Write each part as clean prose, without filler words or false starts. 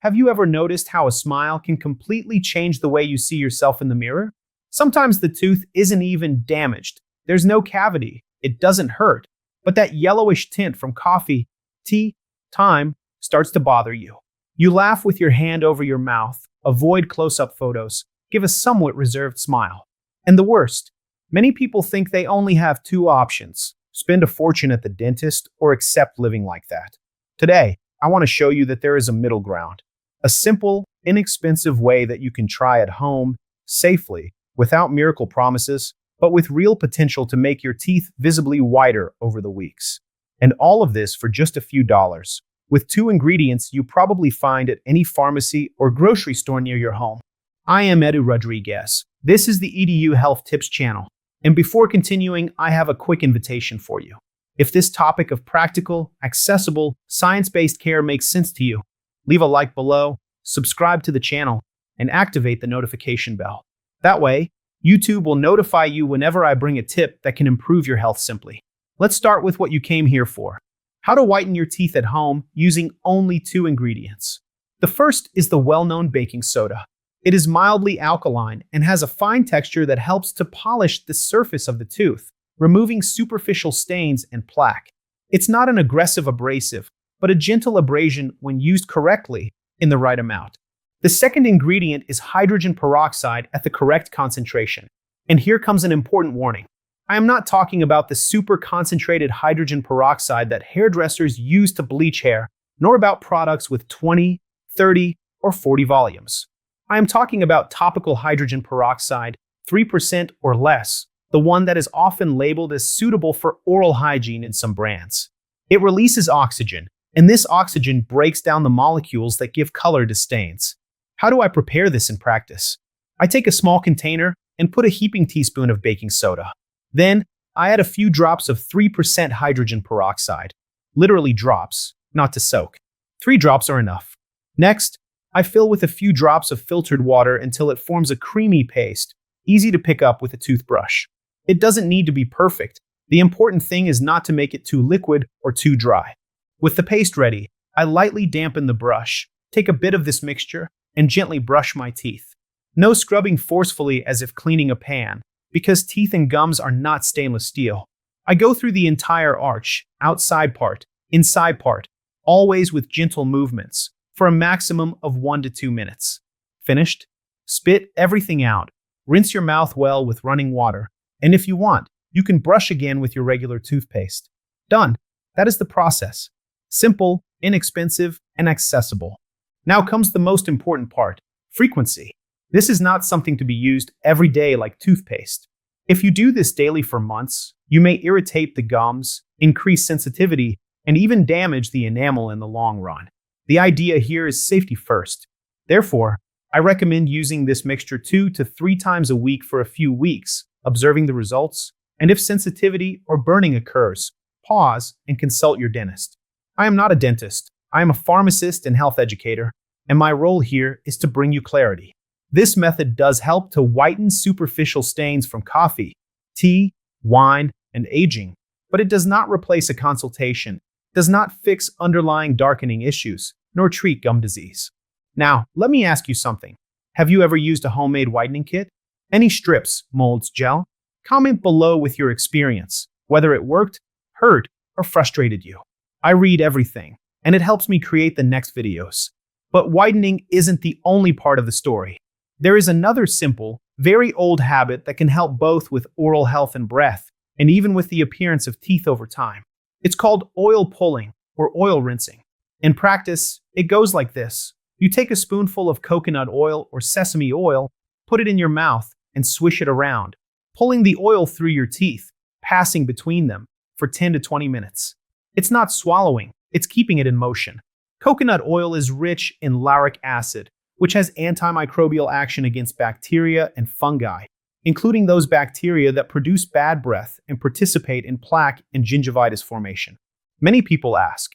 Have you ever noticed how a smile can completely change the way you see yourself in the mirror? Sometimes the tooth isn't even damaged. There's no cavity. It doesn't hurt. But that yellowish tint from coffee, tea, time starts to bother you. You laugh with your hand over your mouth, avoid close-up photos, give a somewhat reserved smile. And the worst, many people think they only have two options: spend a fortune at the dentist or accept living like that. Today, I want to show you that there is a middle ground. A simple, inexpensive way that you can try at home, safely, without miracle promises, but with real potential to make your teeth visibly whiter over the weeks. And all of this for just a few dollars, with two ingredients you probably find at any pharmacy or grocery store near your home. I am Edu Rodriguez. This is the EDU Health Tips channel. And before continuing, I have a quick invitation for you. If this topic of practical, accessible, science-based care makes sense to you, leave a like below, subscribe to the channel, and activate the notification bell. That way, YouTube will notify you whenever I bring a tip that can improve your health simply. Let's start with what you came here for: how to whiten your teeth at home using only two ingredients. The first is the well-known baking soda. It is mildly alkaline and has a fine texture that helps to polish the surface of the tooth, removing superficial stains and plaque. It's not an aggressive abrasive, but a gentle abrasion when used correctly in the right amount. The second ingredient is hydrogen peroxide at the correct concentration. And here comes an important warning. I am not talking about the super concentrated hydrogen peroxide that hairdressers use to bleach hair, nor about products with 20, 30, or 40 volumes. I am talking about topical hydrogen peroxide, 3% or less, the one that is often labeled as suitable for oral hygiene in some brands. It releases oxygen, and this oxygen breaks down the molecules that give color to stains. How do I prepare this in practice? I take a small container and put a heaping teaspoon of baking soda. Then, I add a few drops of 3% hydrogen peroxide. Literally drops, not to soak. 3 drops are enough. Next, I fill with a few drops of filtered water until it forms a creamy paste, easy to pick up with a toothbrush. It doesn't need to be perfect. The important thing is not to make it too liquid or too dry. With the paste ready, I lightly dampen the brush, take a bit of this mixture, and gently brush my teeth. No scrubbing forcefully as if cleaning a pan, because teeth and gums are not stainless steel. I go through the entire arch, outside part, inside part, always with gentle movements, for a maximum of 1 to 2 minutes. Finished? Spit everything out. Rinse your mouth well with running water, and if you want, you can brush again with your regular toothpaste. Done. That is the process. Simple, inexpensive, and accessible. Now comes the most important part: frequency. This is not something to be used every day like toothpaste. If you do this daily for months, you may irritate the gums, increase sensitivity, and even damage the enamel in the long run. The idea here is safety first. Therefore, I recommend using this mixture 2 to 3 times a week for a few weeks, observing the results, and if sensitivity or burning occurs, pause and consult your dentist. I am not a dentist. I am a pharmacist and health educator, and my role here is to bring you clarity. This method does help to whiten superficial stains from coffee, tea, wine, and aging, but it does not replace a consultation, does not fix underlying darkening issues, nor treat gum disease. Now, let me ask you something. Have you ever used a homemade whitening kit? Any strips, molds, gel? Comment below with your experience, whether it worked, hurt, or frustrated you. I read everything, and it helps me create the next videos. But whitening isn't the only part of the story. There is another simple, very old habit that can help both with oral health and breath, and even with the appearance of teeth over time. It's called oil pulling or oil rinsing. In practice, it goes like this. You take a spoonful of coconut oil or sesame oil, put it in your mouth, and swish it around, pulling the oil through your teeth, passing between them for 10 to 20 minutes. It's not swallowing, it's keeping it in motion. Coconut oil is rich in lauric acid, which has antimicrobial action against bacteria and fungi, including those bacteria that produce bad breath and participate in plaque and gingivitis formation. Many people ask,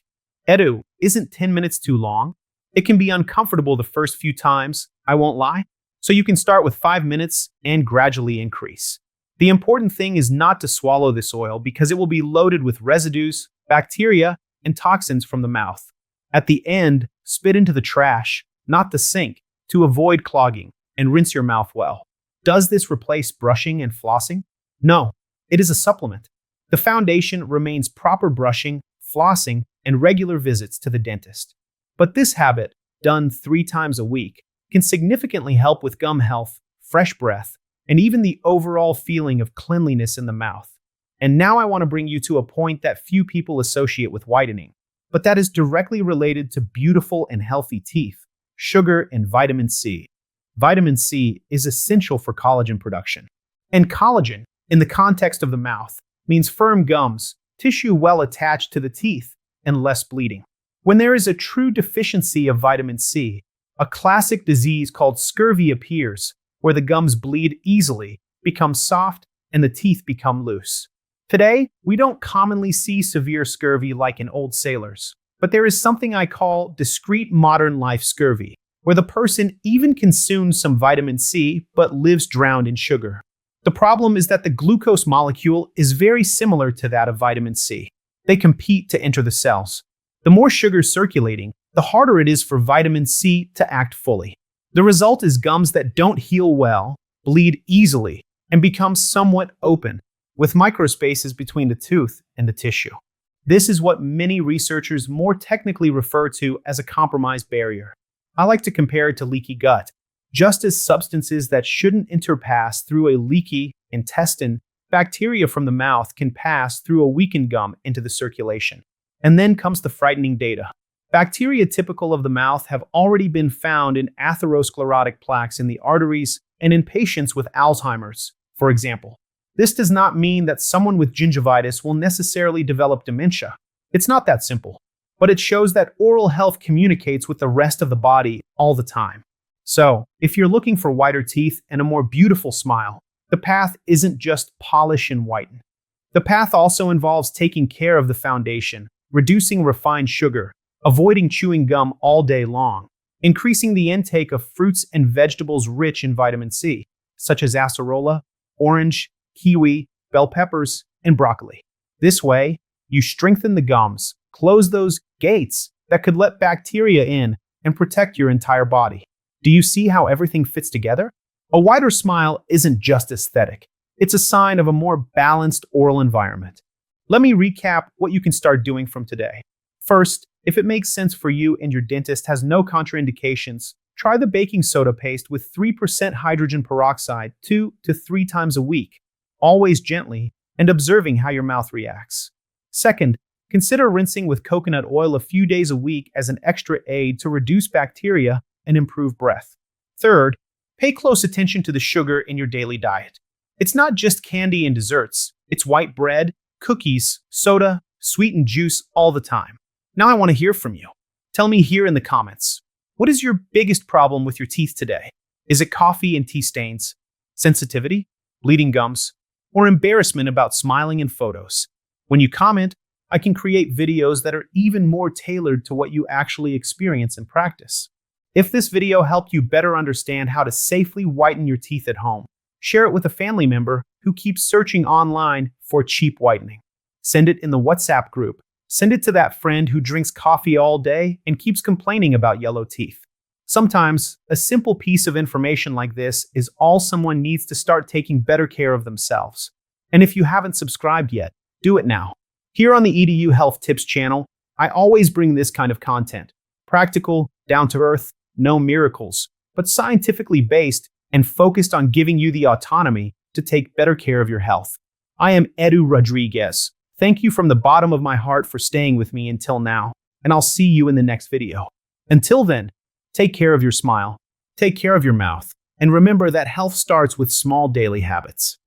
Edu, isn't 10 minutes too long? It can be uncomfortable the first few times, I won't lie. So you can start with 5 minutes and gradually increase. The important thing is not to swallow this oil because it will be loaded with residues, bacteria, and toxins from the mouth. At the end, spit into the trash, not the sink, to avoid clogging, and rinse your mouth well. Does this replace brushing and flossing? No, it is a supplement. The foundation remains proper brushing, flossing, and regular visits to the dentist. But this habit, done 3 times a week, can significantly help with gum health, fresh breath, and even the overall feeling of cleanliness in the mouth. And now I want to bring you to a point that few people associate with whitening, but that is directly related to beautiful and healthy teeth: sugar and vitamin C. Vitamin C is essential for collagen production. And collagen, in the context of the mouth, means firm gums, tissue well attached to the teeth, and less bleeding. When there is a true deficiency of vitamin C, a classic disease called scurvy appears, where the gums bleed easily, become soft, and the teeth become loose. Today, we don't commonly see severe scurvy like in old sailors, but there is something I call discrete modern life scurvy, where the person even consumes some vitamin C but lives drowned in sugar. The problem is that the glucose molecule is very similar to that of vitamin C. They compete to enter the cells. The more sugar circulating, the harder it is for vitamin C to act fully. The result is gums that don't heal well, bleed easily, and become somewhat open, with microspaces between the tooth and the tissue. This is what many researchers more technically refer to as a compromised barrier. I like to compare it to leaky gut. Just as substances that shouldn't interpass through a leaky intestine, bacteria from the mouth can pass through a weakened gum into the circulation. And then comes the frightening data. Bacteria typical of the mouth have already been found in atherosclerotic plaques in the arteries and in patients with Alzheimer's, for example. This does not mean that someone with gingivitis will necessarily develop dementia. It's not that simple. But it shows that oral health communicates with the rest of the body all the time. So, if you're looking for whiter teeth and a more beautiful smile, the path isn't just polish and whiten. The path also involves taking care of the foundation, reducing refined sugar, avoiding chewing gum all day long, increasing the intake of fruits and vegetables rich in vitamin C, such as acerola, orange, kiwi, bell peppers, and broccoli. This way, you strengthen the gums, close those gates that could let bacteria in, and protect your entire body. Do you see how everything fits together? A wider smile isn't just aesthetic. It's a sign of a more balanced oral environment. Let me recap what you can start doing from today. First, if it makes sense for you and your dentist has no contraindications, try the baking soda paste with 3% hydrogen peroxide 2 to 3 times a week, always gently, and observing how your mouth reacts. Second, consider rinsing with coconut oil a few days a week as an extra aid to reduce bacteria and improve breath. Third, pay close attention to the sugar in your daily diet. It's not just candy and desserts. It's white bread, cookies, soda, sweetened juice all the time. Now I want to hear from you. Tell me here in the comments. What is your biggest problem with your teeth today? Is it coffee and tea stains, sensitivity, bleeding gums, or embarrassment about smiling in photos? When you comment, I can create videos that are even more tailored to what you actually experience and practice. If this video helped you better understand how to safely whiten your teeth at home, share it with a family member who keeps searching online for cheap whitening. Send it in the WhatsApp group. Send it to that friend who drinks coffee all day and keeps complaining about yellow teeth. Sometimes, a simple piece of information like this is all someone needs to start taking better care of themselves. And if you haven't subscribed yet, do it now. Here on the EDU Health Tips channel, I always bring this kind of content. Practical, down-to-earth, no miracles, but scientifically based and focused on giving you the autonomy to take better care of your health. I am Edu Rodriguez. Thank you from the bottom of my heart for staying with me until now, and I'll see you in the next video. Until then, take care of your smile, take care of your mouth, and remember that health starts with small daily habits.